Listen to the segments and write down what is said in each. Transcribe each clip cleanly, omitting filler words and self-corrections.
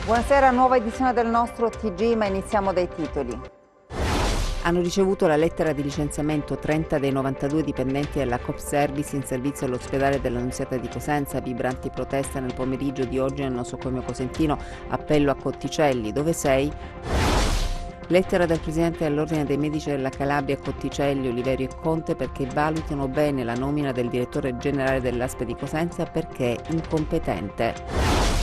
Buonasera, nuova edizione del nostro TG, ma iniziamo dai titoli. Hanno ricevuto la lettera di licenziamento 30 dei 92 dipendenti della Coop Service in servizio all'ospedale dell'Annunziata di Cosenza. Vibranti proteste nel pomeriggio di oggi nel nosocomio cosentino. Appello a Cotticelli. Dove sei? Lettera del Presidente dell'Ordine dei Medici della Calabria Cotticelli, Oliverio e Conte perché valutino bene la nomina del direttore generale dell'ASP di Cosenza perché è incompetente.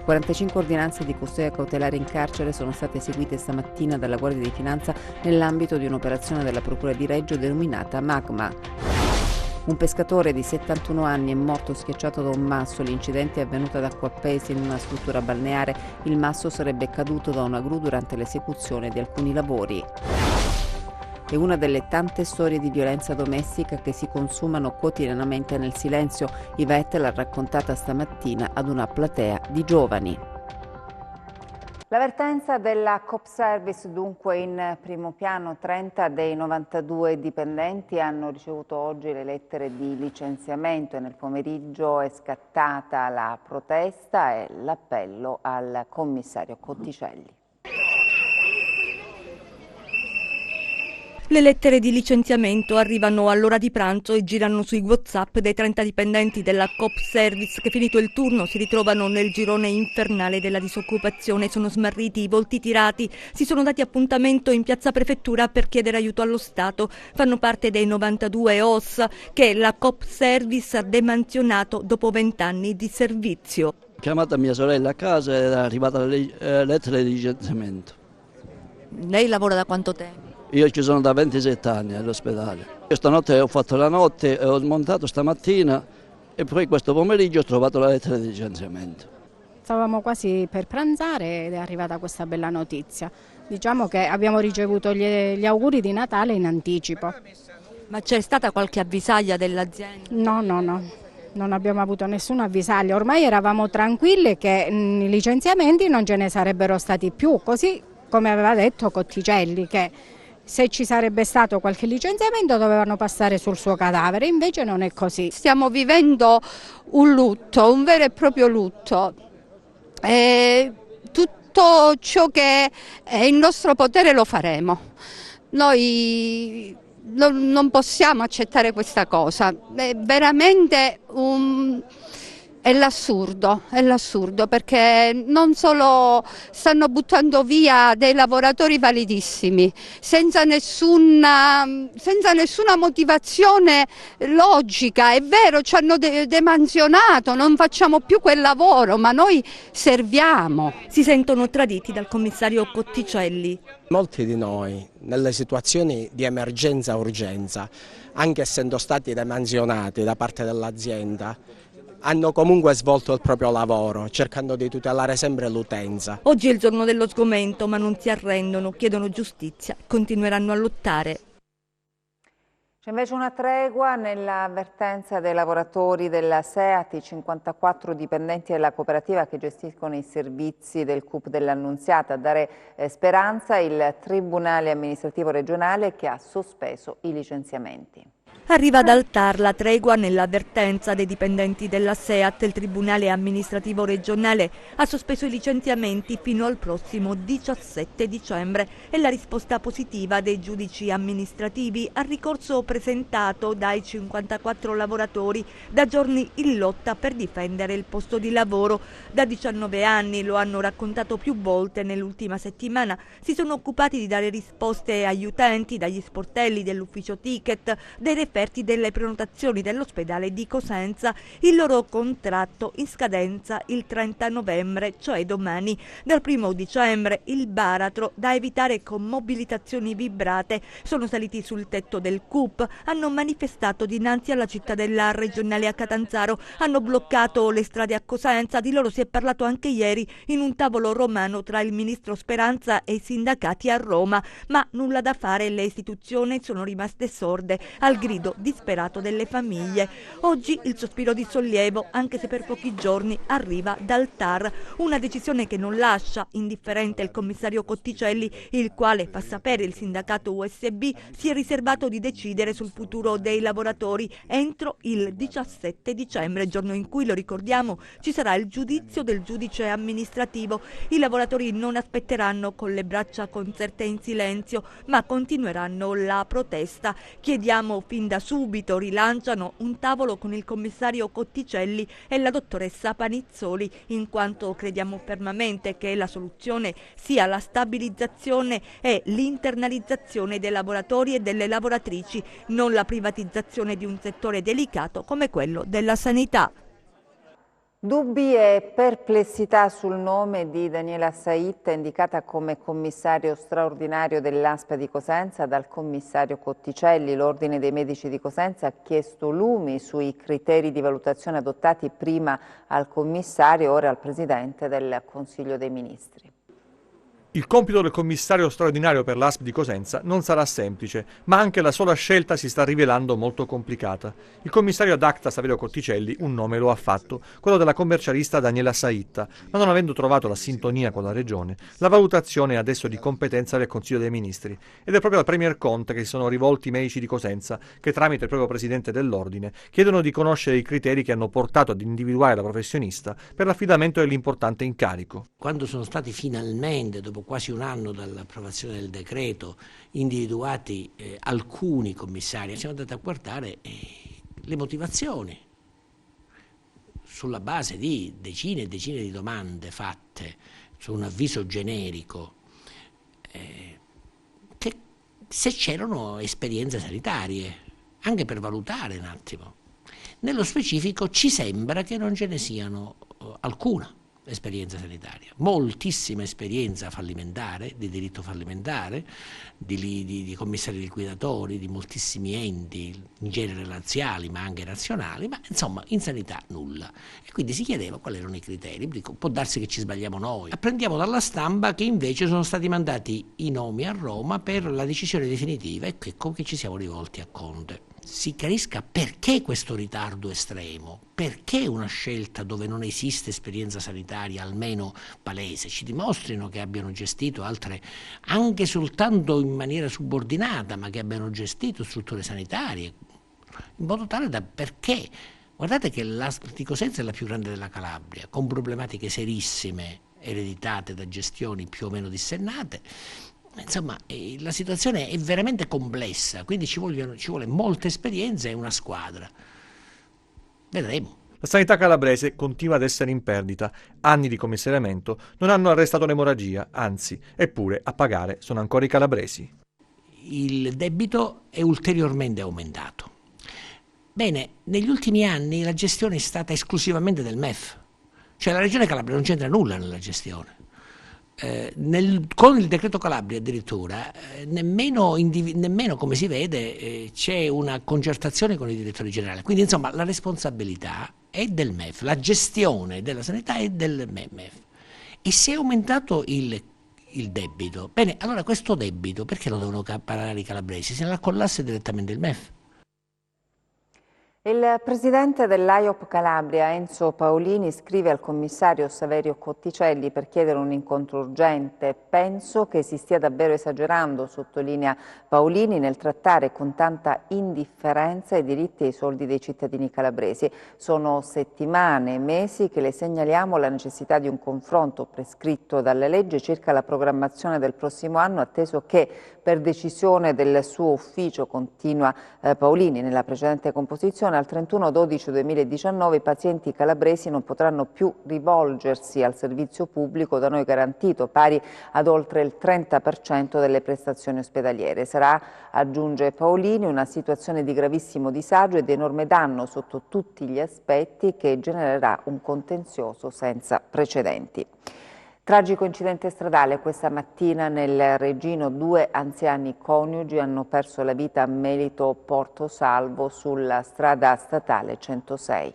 45 ordinanze di custodia cautelare in carcere sono state eseguite stamattina dalla Guardia di Finanza nell'ambito di un'operazione della Procura di Reggio denominata Magma. Un pescatore di 71 anni è morto schiacciato da un masso. L'incidente è avvenuto ad Acquapese in una struttura balneare. Il masso sarebbe caduto da una gru durante l'esecuzione di alcuni lavori. È una delle tante storie di violenza domestica che si consumano quotidianamente nel silenzio. Yvette l'ha raccontata stamattina ad una platea di giovani. L'avvertenza della Coop Service dunque in primo piano. 30 dei 92 dipendenti hanno ricevuto oggi le lettere di licenziamento e nel pomeriggio è scattata la protesta e l'appello al commissario Cotticelli. Le lettere di licenziamento arrivano all'ora di pranzo e girano sui WhatsApp dei 30 dipendenti della Coop Service che finito il turno si ritrovano nel girone infernale della disoccupazione. Sono smarriti, i volti tirati, si sono dati appuntamento in piazza Prefettura per chiedere aiuto allo Stato. Fanno parte dei 92 OS che la Coop Service ha demansionato dopo 20 anni di servizio. Ho chiamato mia sorella a casa ed è arrivata la lettera di licenziamento. Lei lavora da quanto tempo? Io ci sono da 27 anni all'ospedale. Stanotte ho fatto la notte, ho smontato stamattina e poi questo pomeriggio ho trovato la lettera di licenziamento. Stavamo quasi per pranzare ed è arrivata questa bella notizia. Diciamo che abbiamo ricevuto gli auguri di Natale in anticipo. Ma c'è stata qualche avvisaglia dell'azienda? No, non abbiamo avuto nessuna avvisaglia. Ormai eravamo tranquilli che i licenziamenti non ce ne sarebbero stati più, così come aveva detto Cotticelli, che se ci sarebbe stato qualche licenziamento dovevano passare sul suo cadavere, invece non è così. Stiamo vivendo un lutto, un vero e proprio lutto. Tutto ciò che è in nostro potere lo faremo. Noi non possiamo accettare questa cosa, è veramente è l'assurdo perché non solo stanno buttando via dei lavoratori validissimi senza nessuna motivazione logica. È vero, ci hanno demansionato, non facciamo più quel lavoro, ma noi serviamo. Si sentono traditi dal commissario Cotticelli. Molti di noi nelle situazioni di emergenza-urgenza, anche essendo stati demansionati da parte dell'azienda, hanno comunque svolto il proprio lavoro, cercando di tutelare sempre l'utenza. Oggi è il giorno dello sgomento, ma non si arrendono, chiedono giustizia, continueranno a lottare. C'è invece una tregua nell'avvertenza dei lavoratori della SEAT, i 54 dipendenti della cooperativa che gestiscono i servizi del CUP dell'Annunziata. A dare speranza il Tribunale amministrativo regionale che ha sospeso i licenziamenti. Arriva dal TAR la tregua nell'avvertenza dei dipendenti della SEAT. Il Tribunale amministrativo regionale ha sospeso i licenziamenti fino al prossimo 17 dicembre e la risposta positiva dei giudici amministrativi al ricorso presentato dai 54 lavoratori da giorni in lotta per difendere il posto di lavoro. Da 19 anni, lo hanno raccontato più volte nell'ultima settimana, si sono occupati di dare risposte agli utenti, dagli sportelli dell'ufficio ticket, dei referti delle prenotazioni dell'ospedale di Cosenza. Il loro contratto in scadenza il 30 novembre, cioè domani. Dal 1 dicembre il baratro da evitare con mobilitazioni vibrate sono saliti sul tetto del CUP, hanno manifestato dinanzi alla cittadella regionale a Catanzaro, hanno bloccato le strade a Cosenza. Di loro si è parlato anche ieri in un tavolo romano tra il ministro Speranza e i sindacati a Roma, ma nulla da fare, le istituzioni sono rimaste sorde al grido grido disperato delle famiglie. Oggi il sospiro di sollievo, anche se per pochi giorni, arriva dal TAR, una decisione che non lascia indifferente il commissario Cotticelli, il quale, fa sapere il sindacato USB, si è riservato di decidere sul futuro dei lavoratori entro il 17 dicembre, giorno in cui, lo ricordiamo, ci sarà il giudizio del giudice amministrativo. I lavoratori non aspetteranno con le braccia concerte in silenzio, ma continueranno la protesta. Chiediamo fin da subito, rilanciano, un tavolo con il commissario Cotticelli e la dottoressa Panizzoli, in quanto crediamo fermamente che la soluzione sia la stabilizzazione e l'internalizzazione dei lavoratori e delle lavoratrici, non la privatizzazione di un settore delicato come quello della sanità. Dubbi e perplessità sul nome di Daniela Saitta, indicata come commissario straordinario dell'ASP di Cosenza dal commissario Cotticelli. L'Ordine dei Medici di Cosenza ha chiesto lumi sui criteri di valutazione adottati prima al commissario, ora al Presidente del Consiglio dei Ministri. Il compito del commissario straordinario per l'ASP di Cosenza non sarà semplice, ma anche la sola scelta si sta rivelando molto complicata. Il commissario ad acta Saverio Cotticelli un nome lo ha fatto, quello della commercialista Daniela Saitta, ma non avendo trovato la sintonia con la Regione, la valutazione è adesso di competenza del Consiglio dei Ministri. Ed è proprio al Premier Conte che si sono rivolti i medici di Cosenza, che tramite il proprio Presidente dell'Ordine chiedono di conoscere i criteri che hanno portato ad individuare la professionista per l'affidamento dell'importante incarico. Quando sono stati finalmente, dopo quasi un anno dall'approvazione del decreto, individuati alcuni commissari, siamo andati a guardare le motivazioni sulla base di decine e decine di domande fatte su un avviso generico, che se c'erano esperienze sanitarie, anche per valutare un attimo. Nello specifico ci sembra che non ce ne siano alcuna esperienza sanitaria, moltissima esperienza fallimentare, di diritto fallimentare, di commissari liquidatori, di moltissimi enti, in genere laziali ma anche nazionali, ma insomma in sanità nulla. E quindi si chiedeva quali erano i criteri. Dico, può darsi che ci sbagliamo noi. Apprendiamo dalla stampa che invece sono stati mandati i nomi a Roma per la decisione definitiva, e ecco che ci siamo rivolti a Conte. Si chiarisca perché questo ritardo estremo, perché una scelta dove non esiste esperienza sanitaria almeno palese, ci dimostrino che abbiano gestito altre, anche soltanto in maniera subordinata, ma che abbiano gestito strutture sanitarie, in modo tale da perché. Guardate che l'ASP di Cosenza è la più grande della Calabria, con problematiche serissime ereditate da gestioni più o meno dissennate. Insomma, la situazione è veramente complessa, quindi ci vuole molta esperienza e una squadra. Vedremo. La sanità calabrese continua ad essere in perdita. Anni di commissariamento non hanno arrestato l'emorragia, anzi, eppure a pagare sono ancora i calabresi. Il debito è ulteriormente aumentato. Bene, negli ultimi anni la gestione è stata esclusivamente del MEF, cioè la Regione Calabria non c'entra nulla nella gestione. Con il decreto Calabria addirittura nemmeno come si vede c'è una concertazione con i direttori generali, quindi insomma la responsabilità è del MEF, la gestione della sanità è del MEF, e se è aumentato il debito, bene, allora questo debito perché lo devono pagare i calabresi? Se ne accollasse direttamente il MEF. Il presidente dell'AIOP Calabria, Enzo Paolini, scrive al commissario Saverio Cotticelli per chiedere un incontro urgente. Penso che si stia davvero esagerando, sottolinea Paolini, nel trattare con tanta indifferenza i diritti e i soldi dei cittadini calabresi. Sono settimane, mesi che le segnaliamo la necessità di un confronto prescritto dalle leggi circa la programmazione del prossimo anno, atteso che per decisione del suo ufficio, continua Paolini nella precedente composizione, al 31/12/2019 i pazienti calabresi non potranno più rivolgersi al servizio pubblico da noi garantito, pari ad oltre il 30% delle prestazioni ospedaliere. Sarà, aggiunge Paolini, una situazione di gravissimo disagio e di enorme danno sotto tutti gli aspetti che genererà un contenzioso senza precedenti. Tragico incidente stradale questa mattina nel Regino. 2 anziani coniugi hanno perso la vita a Melito Portosalvo sulla strada statale 106.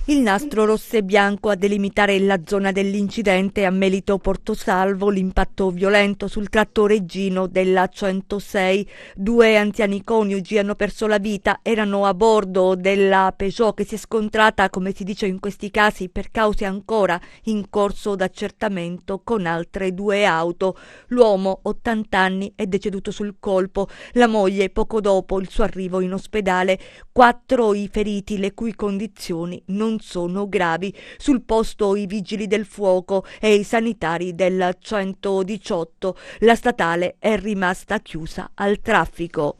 Il nastro rosso e bianco a delimitare la zona dell'incidente a Melito Portosalvo, l'impatto violento sul tratto Reggino della 106. 2 anziani coniugi hanno perso la vita, erano a bordo della Peugeot che si è scontrata, come si dice in questi casi, per cause ancora in corso d'accertamento con altre 2 auto. L'uomo, 80 anni, è deceduto sul colpo, la moglie poco dopo il suo arrivo in ospedale. 4 i feriti, le cui condizioni non sono gravi. Sul posto i vigili del fuoco e i sanitari del 118. La statale è rimasta chiusa al traffico.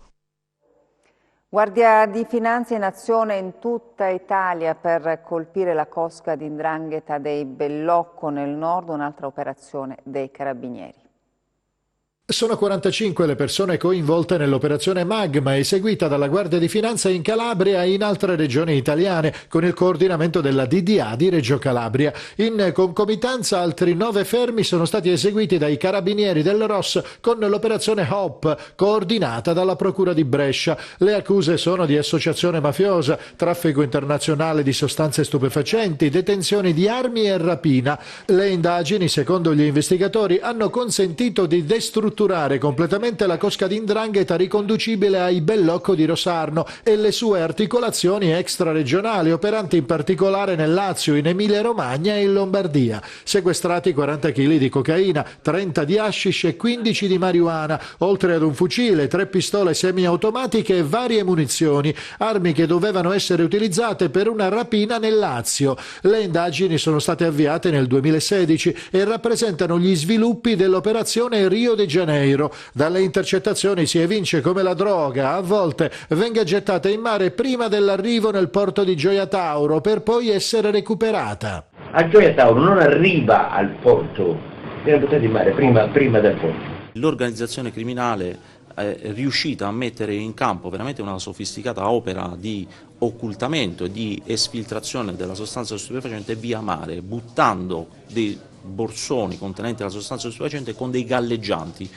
Guardia di Finanza in azione in tutta Italia per colpire la cosca di 'ndrangheta dei Bellocco nel nord, un'altra operazione dei Carabinieri. Sono 45 le persone coinvolte nell'operazione Magma, eseguita dalla Guardia di Finanza in Calabria e in altre regioni italiane, con il coordinamento della DDA di Reggio Calabria. In concomitanza altri 9 fermi sono stati eseguiti dai Carabinieri del ROS con l'operazione HOP, coordinata dalla Procura di Brescia. Le accuse sono di associazione mafiosa, traffico internazionale di sostanze stupefacenti, detenzioni di armi e rapina. Le indagini, secondo gli investigatori, hanno consentito di destrutturare completamente la cosca di 'ndrangheta riconducibile ai Bellocco di Rosarno e le sue articolazioni extraregionali, operanti in particolare nel Lazio, in Emilia-Romagna e in Lombardia. Sequestrati 40 kg di cocaina, 30 di hashish e 15 di marijuana, oltre ad un fucile, 3 pistole semiautomatiche e varie munizioni, armi che dovevano essere utilizzate per una rapina nel Lazio. Le indagini sono state avviate nel 2016 e rappresentano gli sviluppi dell'operazione Rio de Janeiro. Dalle intercettazioni si evince come la droga a volte venga gettata in mare prima dell'arrivo nel porto di Gioia Tauro per poi essere recuperata. A Gioia Tauro non arriva al porto, viene buttata in mare prima del porto. L'organizzazione criminale è riuscita a mettere in campo veramente una sofisticata opera di occultamento e di esfiltrazione della sostanza stupefacente via mare, buttando dei borsoni contenenti la sostanza stupefacente con dei galleggianti,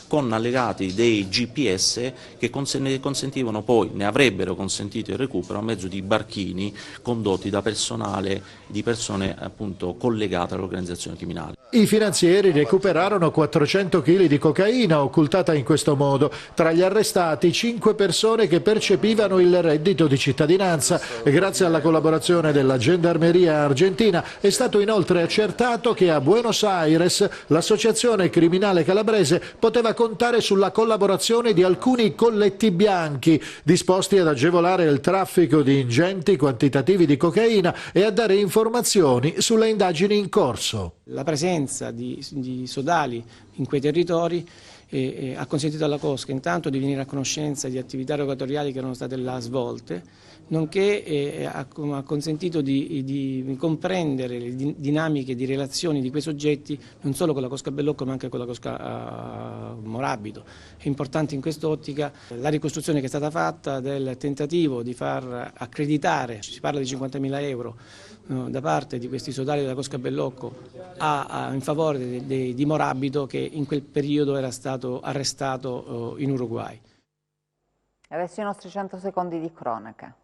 con allegati dei GPS che consentivano poi, ne avrebbero consentito il recupero a mezzo di barchini condotti da personale, di persone appunto collegate all'organizzazione criminale. I finanzieri recuperarono 400 kg di cocaina occultata in questo modo. Tra gli arrestati 5 persone che percepivano il reddito di cittadinanza. Grazie alla collaborazione della Gendarmeria argentina è stato inoltre accertato che a Buenos Aires l'associazione criminale calabrese poteva contare sulla collaborazione di alcuni colletti bianchi disposti ad agevolare il traffico di ingenti quantitativi di cocaina e a dare informazioni sulle indagini in corso. La presenza di sodali in quei territori ha consentito alla cosca intanto di venire a conoscenza di attività rogatoriali che erano state là svolte, nonché ha consentito di comprendere le dinamiche di relazioni di quei soggetti non solo con la cosca Bellocco ma anche con la cosca Morabito. È importante in quest'ottica la ricostruzione che è stata fatta del tentativo di far accreditare, si parla di 50.000 euro, da parte di questi sodali della cosca Bellocco in favore di Morabito, che in quel periodo era stato arrestato in Uruguay. Adesso i nostri 100 secondi di cronaca.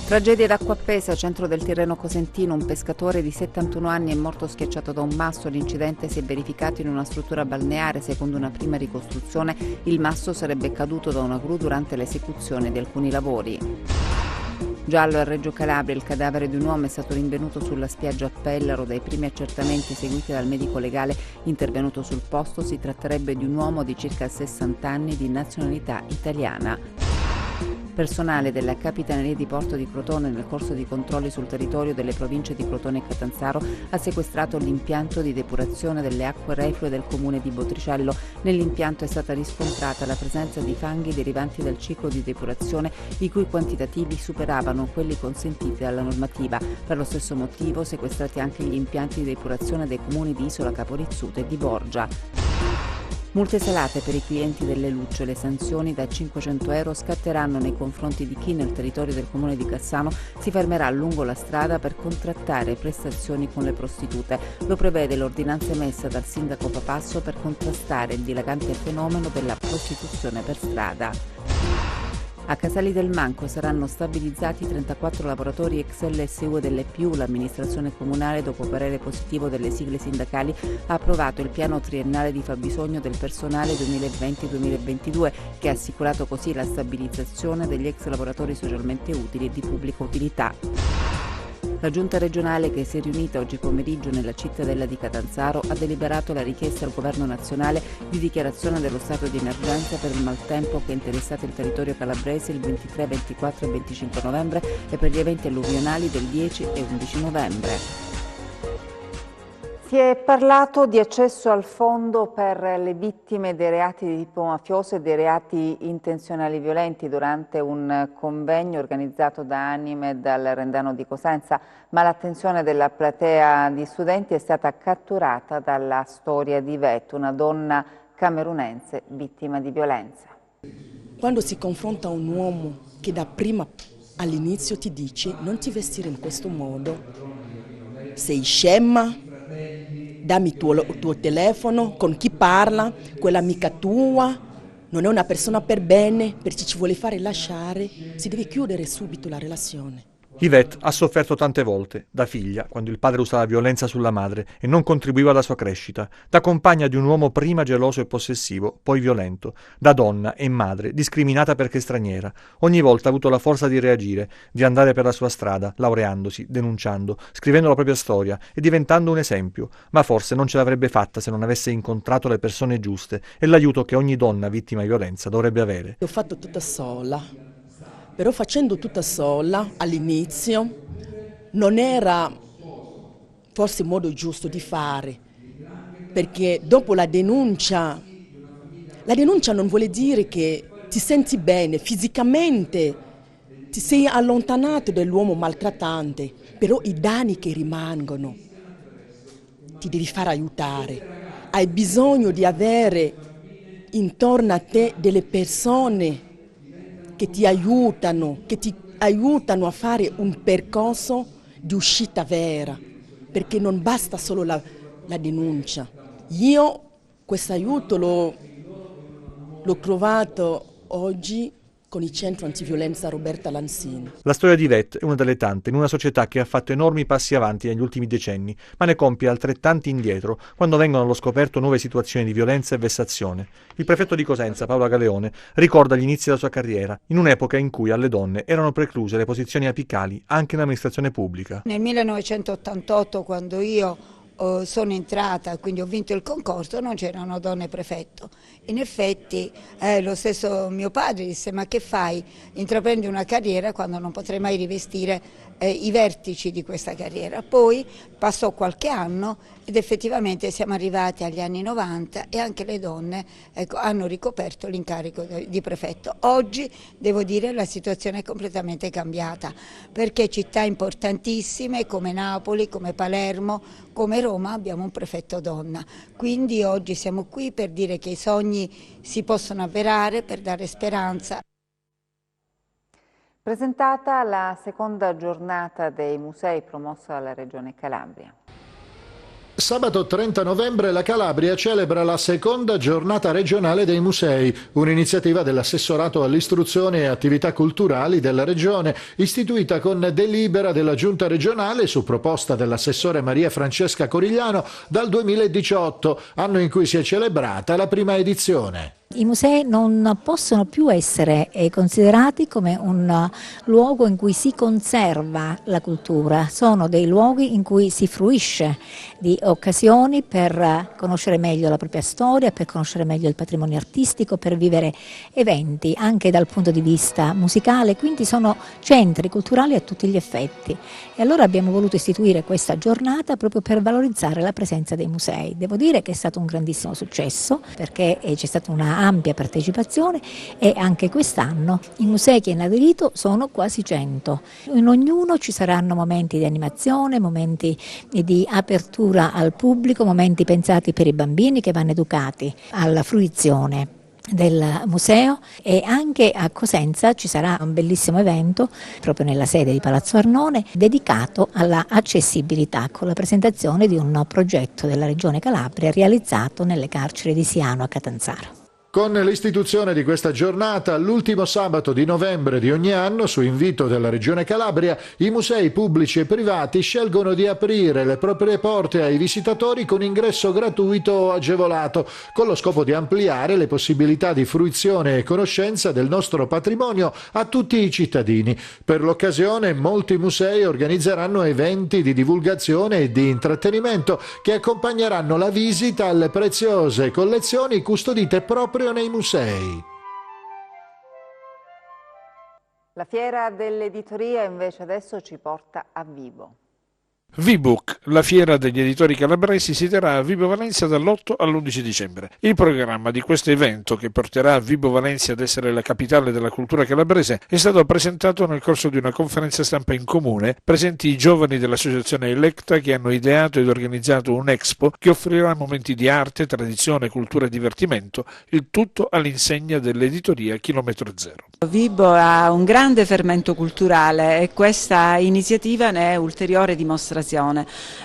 Tragedia d'acqua appesa, centro del Tirreno Cosentino, un pescatore di 71 anni è morto schiacciato da un masso. L'incidente si è verificato in una struttura balneare. Secondo una prima ricostruzione, il masso sarebbe caduto da una gru durante l'esecuzione di alcuni lavori. Giallo a Reggio Calabria, il cadavere di un uomo è stato rinvenuto sulla spiaggia a Pellaro. Dai primi accertamenti eseguiti dal medico legale intervenuto sul posto, si tratterebbe di un uomo di circa 60 anni di nazionalità italiana. Personale della Capitaneria di Porto di Crotone, nel corso di controlli sul territorio delle province di Crotone e Catanzaro, ha sequestrato l'impianto di depurazione delle acque reflue del comune di Botricello. Nell'impianto è stata riscontrata la presenza di fanghi derivanti dal ciclo di depurazione, i cui quantitativi superavano quelli consentiti dalla normativa. Per lo stesso motivo sequestrati anche gli impianti di depurazione dei comuni di Isola Caporizzuto e di Borgia. Multe salate per i clienti delle lucce. Le sanzioni da 500 euro scatteranno nei confronti di chi nel territorio del comune di Cassano si fermerà lungo la strada per contrattare prestazioni con le prostitute. Lo prevede l'ordinanza emessa dal sindaco Papasso per contrastare il dilagante fenomeno della prostituzione per strada. A Casali del Manco saranno stabilizzati 34 lavoratori ex LSU e delle PIU. L'amministrazione comunale, dopo parere positivo delle sigle sindacali, ha approvato il piano triennale di fabbisogno del personale 2020-2022, che ha assicurato così la stabilizzazione degli ex lavoratori socialmente utili e di pubblica utilità. La Giunta regionale, che si è riunita oggi pomeriggio nella cittadella di Catanzaro, ha deliberato la richiesta al Governo nazionale di dichiarazione dello stato di emergenza per il maltempo che ha interessato il territorio calabrese il 23, 24 e 25 novembre e per gli eventi alluvionali del 10 e 11 novembre. Si è parlato di accesso al fondo per le vittime dei reati di tipo mafioso e dei reati intenzionali violenti durante un convegno organizzato da Anime dal Rendano di Cosenza, ma l'attenzione della platea di studenti è stata catturata dalla storia di Yvette, una donna camerunense vittima di violenza. Quando si confronta un uomo che da prima all'inizio ti dice non ti vestire in questo modo, sei scema, dammi il tuo telefono, con chi parla, quell'amica tua, non è una persona per bene, perché ci vuole fare lasciare, si deve chiudere subito la relazione. Yvette ha sofferto tante volte, da figlia, quando il padre usava violenza sulla madre e non contribuiva alla sua crescita, da compagna di un uomo prima geloso e possessivo, poi violento, da donna e madre, discriminata perché straniera. Ogni volta ha avuto la forza di reagire, di andare per la sua strada, laureandosi, denunciando, scrivendo la propria storia e diventando un esempio, ma forse non ce l'avrebbe fatta se non avesse incontrato le persone giuste e l'aiuto che ogni donna vittima di violenza dovrebbe avere. Ho fatto tutta sola. Però facendo tutta sola all'inizio non era forse il modo giusto di fare, perché dopo la denuncia non vuole dire che ti senti bene fisicamente, ti sei allontanato dall'uomo maltrattante, però i danni che rimangono ti devi far aiutare, hai bisogno di avere intorno a te delle persone che ti aiutano a fare un percorso di uscita vera, perché non basta solo la denuncia. Io questo aiuto l'ho trovato oggi con il centro antiviolenza Roberta Lanzini. La storia di Yvette è una delle tante in una società che ha fatto enormi passi avanti negli ultimi decenni, ma ne compie altrettanti indietro quando vengono allo scoperto nuove situazioni di violenza e vessazione. Il prefetto di Cosenza, Paolo Galeone, ricorda gli inizi della sua carriera, in un'epoca in cui alle donne erano precluse le posizioni apicali anche nell'amministrazione pubblica. Nel 1988, quando io sono entrata, quindi ho vinto il concorso, non c'erano donne prefetto. In effetti lo stesso mio padre disse: ma che fai? Intraprendi una carriera quando non potrai mai rivestire i vertici di questa carriera. Poi passò qualche anno ed effettivamente siamo arrivati agli anni 90 e anche le donne hanno ricoperto l'incarico di prefetto. Oggi devo dire la situazione è completamente cambiata, perché città importantissime come Napoli, come Palermo, come Roma abbiamo un prefetto donna. Quindi oggi siamo qui per dire che i sogni si possono avverare, per dare speranza. Presentata la seconda giornata dei musei promossa dalla Regione Calabria. Sabato 30 novembre la Calabria celebra la seconda giornata regionale dei musei, un'iniziativa dell'assessorato all'istruzione e attività culturali della Regione, istituita con delibera della Giunta regionale su proposta dell'assessore Maria Francesca Corigliano dal 2018, anno in cui si è celebrata la prima edizione. I musei non possono più essere considerati come un luogo in cui si conserva la cultura, sono dei luoghi in cui si fruisce di occasioni per conoscere meglio la propria storia, per conoscere meglio il patrimonio artistico, per vivere eventi anche dal punto di vista musicale, quindi sono centri culturali a tutti gli effetti. E allora abbiamo voluto istituire questa giornata proprio per valorizzare la presenza dei musei. Devo dire che è stato un grandissimo successo, perché c'è stata una ampia partecipazione e anche quest'anno i musei che hanno aderito sono quasi 100. In ognuno ci saranno momenti di animazione, momenti di apertura al pubblico, momenti pensati per i bambini che vanno educati alla fruizione del museo, e anche a Cosenza ci sarà un bellissimo evento proprio nella sede di Palazzo Arnone dedicato alla accessibilità, con la presentazione di un progetto della Regione Calabria realizzato nelle carceri di Siano a Catanzaro. Con l'istituzione di questa giornata, l'ultimo sabato di novembre di ogni anno, su invito della Regione Calabria, i musei pubblici e privati scelgono di aprire le proprie porte ai visitatori con ingresso gratuito o agevolato, con lo scopo di ampliare le possibilità di fruizione e conoscenza del nostro patrimonio a tutti i cittadini. Per l'occasione, molti musei organizzeranno eventi di divulgazione e di intrattenimento che accompagneranno la visita alle preziose collezioni custodite proprio nei musei. La fiera dell'editoria invece adesso ci porta a Vibo. VBook, la fiera degli editori calabresi, si terrà a Vibo Valentia dall'8 all'11 dicembre. Il programma di questo evento, che porterà Vibo Valentia ad essere la capitale della cultura calabrese, è stato presentato nel corso di una conferenza stampa in comune, presenti i giovani dell'associazione Electa che hanno ideato ed organizzato un expo che offrirà momenti di arte, tradizione, cultura e divertimento, il tutto all'insegna dell'editoria Chilometro Zero. Vibo ha un grande fermento culturale e questa iniziativa ne è ulteriore dimostrazione.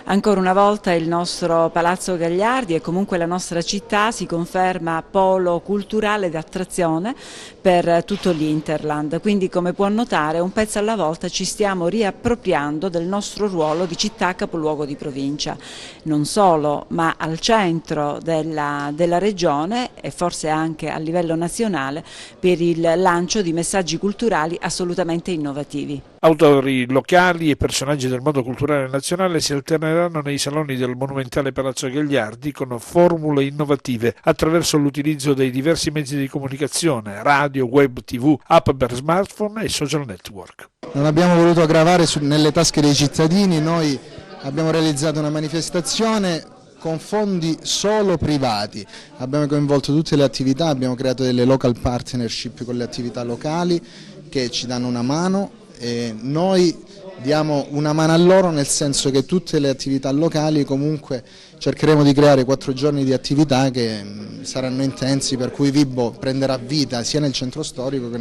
Ancora una volta il nostro Palazzo Gagliardi e comunque la nostra città si conferma polo culturale di attrazione per tutto l'Interland, quindi come può notare un pezzo alla volta ci stiamo riappropriando del nostro ruolo di città capoluogo di provincia, non solo ma al centro della regione e forse anche a livello nazionale per il lancio di messaggi culturali assolutamente innovativi. Autori locali e personaggi del mondo culturale nazionale si alterneranno nei saloni del monumentale Palazzo Gagliardi con formule innovative attraverso l'utilizzo dei diversi mezzi di comunicazione, radio, web, tv, app per smartphone e social network. Non abbiamo voluto gravare nelle tasche dei cittadini, noi abbiamo realizzato una manifestazione con fondi solo privati, abbiamo coinvolto tutte le attività, abbiamo creato delle local partnership con le attività locali che ci danno una mano e noi diamo una mano a loro, nel senso che tutte le attività locali comunque cercheremo di creare 4 giorni di attività che saranno intensi, per cui Vibo prenderà vita sia nel centro storico che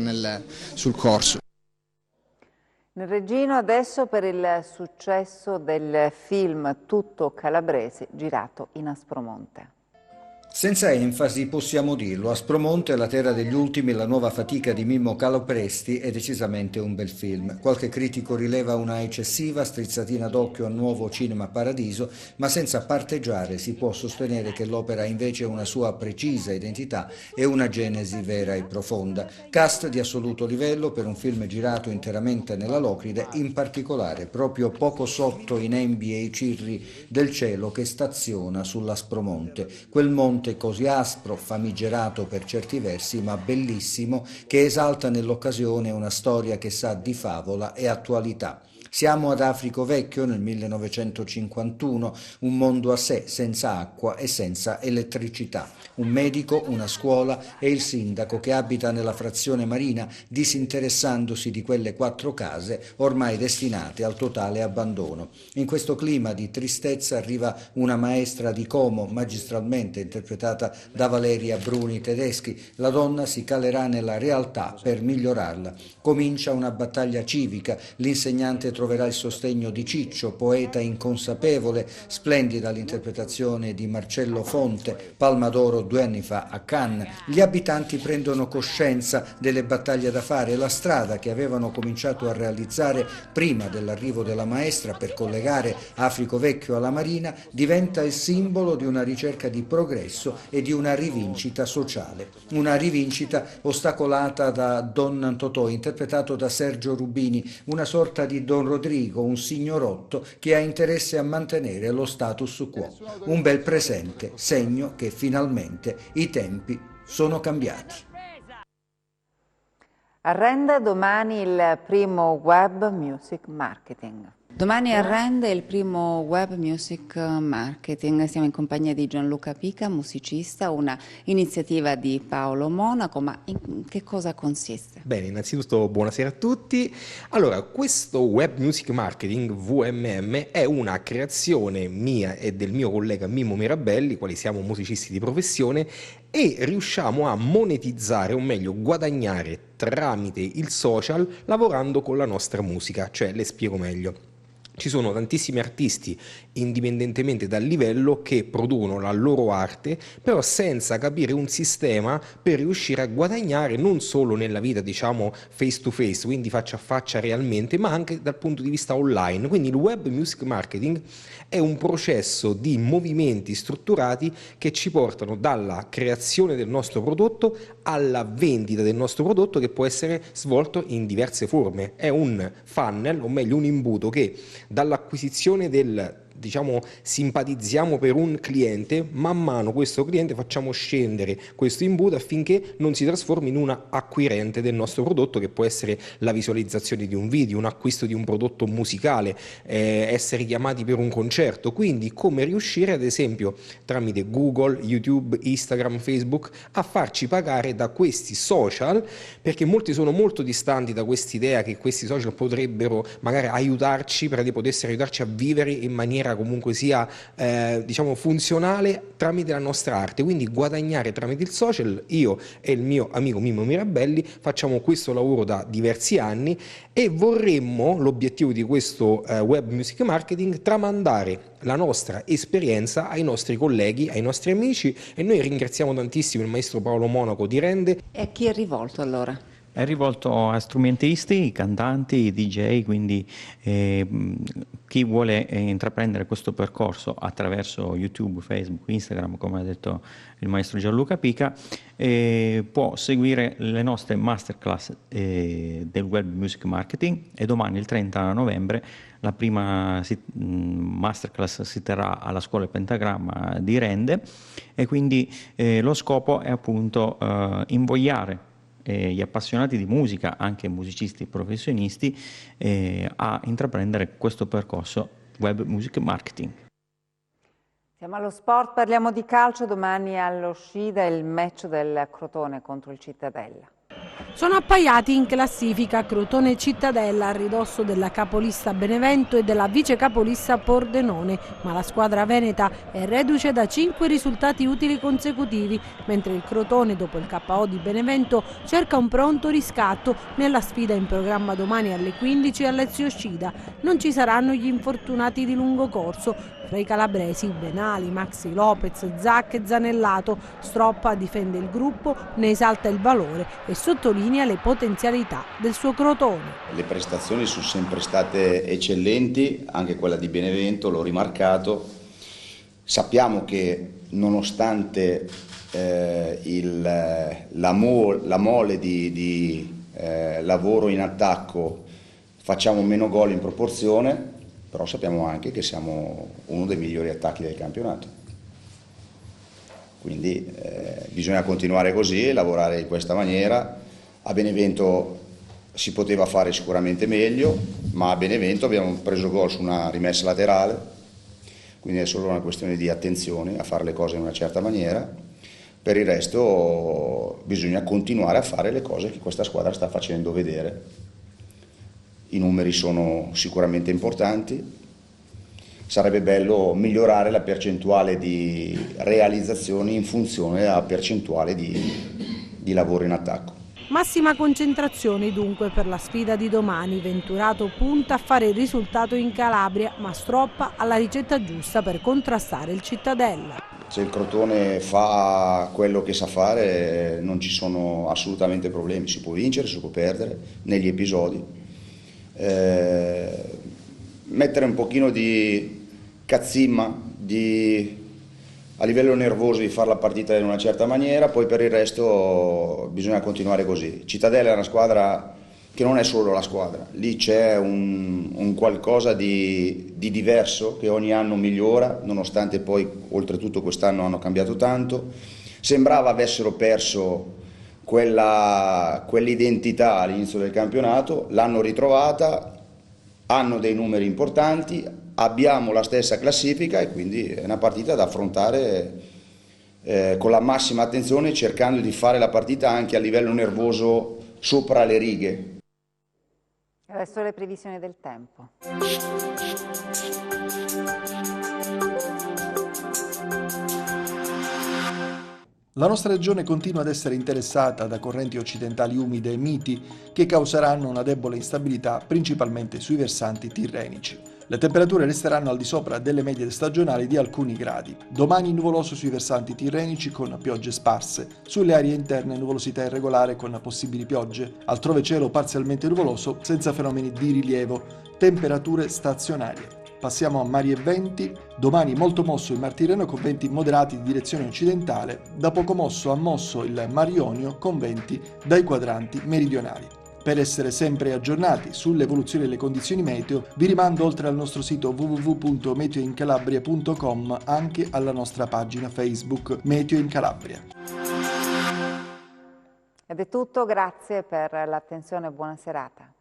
sul corso. Nel Regino adesso per il successo del film Tutto calabrese girato in Aspromonte. Senza enfasi possiamo dirlo, Aspromonte, la terra degli ultimi, la nuova fatica di Mimmo Calopresti è decisamente un bel film. Qualche critico rileva una eccessiva strizzatina d'occhio al nuovo Cinema Paradiso, ma senza parteggiare si può sostenere che l'opera ha invece una sua precisa identità e una genesi vera e profonda. Cast di assoluto livello per un film girato interamente nella Locride, in particolare proprio poco sotto i nembi e i cirri del cielo che staziona sull'Aspromonte, quel monte così aspro, famigerato per certi versi, ma bellissimo, che esalta nell'occasione una storia che sa di favola e attualità. Siamo ad Africo Vecchio nel 1951, un mondo a sé, senza acqua e senza elettricità. Un medico, una scuola e il sindaco che abita nella frazione marina, disinteressandosi di quelle 4 case ormai destinate al totale abbandono. In questo clima di tristezza arriva una maestra di Como, magistralmente interpretata da Valeria Bruni Tedeschi. La donna si calerà nella realtà per migliorarla. Comincia una battaglia civica, l'insegnante troverà il sostegno di Ciccio, poeta inconsapevole, splendida l'interpretazione di Marcello Fonte, Palma d'Oro 2 anni fa a Cannes. Gli abitanti prendono coscienza delle battaglie da fare e la strada che avevano cominciato a realizzare prima dell'arrivo della maestra per collegare Africo Vecchio alla Marina diventa il simbolo di una ricerca di progresso e di una rivincita sociale. Una rivincita ostacolata da Don Totò, interpretato da Sergio Rubini, una sorta di Don Rodrigo, un signorotto che ha interesse a mantenere lo status quo. Un bel presente, segno che finalmente i tempi sono cambiati. A Rende domani il primo Web Music Marketing. Domani a Rende il primo Web Music Marketing, siamo in compagnia di Gianluca Pica, musicista, una iniziativa di Paolo Monaco, ma in che cosa consiste? Bene, innanzitutto buonasera a tutti. Allora, questo Web Music Marketing, WMM, è una creazione mia e del mio collega Mimmo Mirabelli, quali siamo musicisti di professione, e riusciamo a monetizzare, o meglio guadagnare tramite il social lavorando con la nostra musica, cioè le spiego meglio. Ci sono tantissimi artisti, indipendentemente dal livello, che producono la loro arte, però senza capire un sistema per riuscire a guadagnare non solo nella vita, diciamo, face to face, quindi faccia a faccia realmente, ma anche dal punto di vista online. Quindi il web music marketing è un processo di movimenti strutturati che ci portano dalla creazione del nostro prodotto alla vendita del nostro prodotto, che può essere svolto in diverse forme. È un funnel, o meglio un imbuto, che dall'acquisizione del, diciamo, simpatizziamo per un cliente, man mano questo cliente facciamo scendere questo imbuto affinché non si trasformi in una acquirente del nostro prodotto, che può essere la visualizzazione di un video, un acquisto di un prodotto musicale, essere chiamati per un concerto. Quindi come riuscire, ad esempio, tramite Google, YouTube, Instagram, Facebook, a farci pagare da questi social, perché molti sono molto distanti da quest'idea che questi social potrebbero magari aiutarci, potessero aiutarci a vivere in maniera comunque sia diciamo funzionale tramite la nostra arte. Quindi guadagnare tramite il social. Io e il mio amico Mimmo Mirabelli facciamo questo lavoro da diversi anni e vorremmo, l'obiettivo di questo web music marketing, tramandare la nostra esperienza ai nostri colleghi, ai nostri amici, e noi ringraziamo tantissimo il maestro Paolo Monaco di Rende. E a chi è rivolto allora? È rivolto a strumentisti, cantanti, DJ, quindi chi vuole intraprendere questo percorso attraverso YouTube, Facebook, Instagram, come ha detto il maestro Gianluca Pica, può seguire le nostre masterclass del web music marketing, e domani, il 30 novembre, la prima masterclass si terrà alla Scuola Pentagramma di Rende, e quindi lo scopo è appunto invogliare gli appassionati di musica, anche musicisti professionisti, a intraprendere questo percorso web music marketing. Siamo allo sport, parliamo di calcio. Domani allo Scida il match del Crotone contro il Cittadella. Sono appaiati in classifica Crotone e Cittadella, a ridosso della capolista Benevento e della vice capolista Pordenone, ma la squadra veneta è reduce da 5 risultati utili consecutivi, mentre il Crotone, dopo il KO di Benevento, cerca un pronto riscatto nella sfida in programma domani alle 15 all'Ezio Scida. Non ci saranno gli infortunati di lungo corso. Fra i calabresi, Benali, Maxi Lopez, Zac e Zanellato. Stroppa difende il gruppo, ne esalta il valore e sottolinea le potenzialità del suo Crotone. Le prestazioni sono sempre state eccellenti, anche quella di Benevento, l'ho rimarcato. Sappiamo che nonostante la mole di lavoro in attacco facciamo meno gol in proporzione, però sappiamo anche che siamo uno dei migliori attacchi del campionato. Quindi bisogna continuare così, lavorare in questa maniera. A Benevento si poteva fare sicuramente meglio, ma a Benevento abbiamo preso gol su una rimessa laterale, quindi è solo una questione di attenzione a fare le cose in una certa maniera. Per il resto bisogna continuare a fare le cose che questa squadra sta facendo vedere. I numeri sono sicuramente importanti, sarebbe bello migliorare la percentuale di realizzazioni in funzione della percentuale di lavoro in attacco. Massima concentrazione dunque per la sfida di domani. Venturato punta a fare il risultato in Calabria, ma Stroppa ha la ricetta giusta per contrastare il Cittadella. Se il Crotone fa quello che sa fare non ci sono assolutamente problemi, si può vincere, si può perdere negli episodi. Mettere un pochino di cazzimma a livello nervoso di fare la partita in una certa maniera, poi per il resto bisogna continuare così. Cittadella è una squadra che non è solo la squadra, lì c'è un qualcosa di diverso che ogni anno migliora, nonostante poi oltretutto quest'anno hanno cambiato tanto. Sembrava avessero perso quell'identità all'inizio del campionato, l'hanno ritrovata, hanno dei numeri importanti, abbiamo la stessa classifica e quindi è una partita da affrontare con la massima attenzione, cercando di fare la partita anche a livello nervoso sopra le righe. Adesso le previsioni del tempo. La nostra regione continua ad essere interessata da correnti occidentali umide e miti che causeranno una debole instabilità principalmente sui versanti tirrenici. Le temperature resteranno al di sopra delle medie stagionali di alcuni gradi. Domani nuvoloso sui versanti tirrenici con piogge sparse. Sulle aree interne nuvolosità irregolare con possibili piogge. Altrove cielo parzialmente nuvoloso senza fenomeni di rilievo. Temperature stazionarie. Passiamo a mari e venti. Domani molto mosso il Mar Tirreno con venti moderati di direzione occidentale. Da poco mosso a mosso il Mar Ionio con venti dai quadranti meridionali. Per essere sempre aggiornati sull'evoluzione delle condizioni meteo, vi rimando oltre al nostro sito www.meteoincalabria.com anche alla nostra pagina Facebook Meteo in Calabria. Ed è tutto, grazie per l'attenzione e buona serata.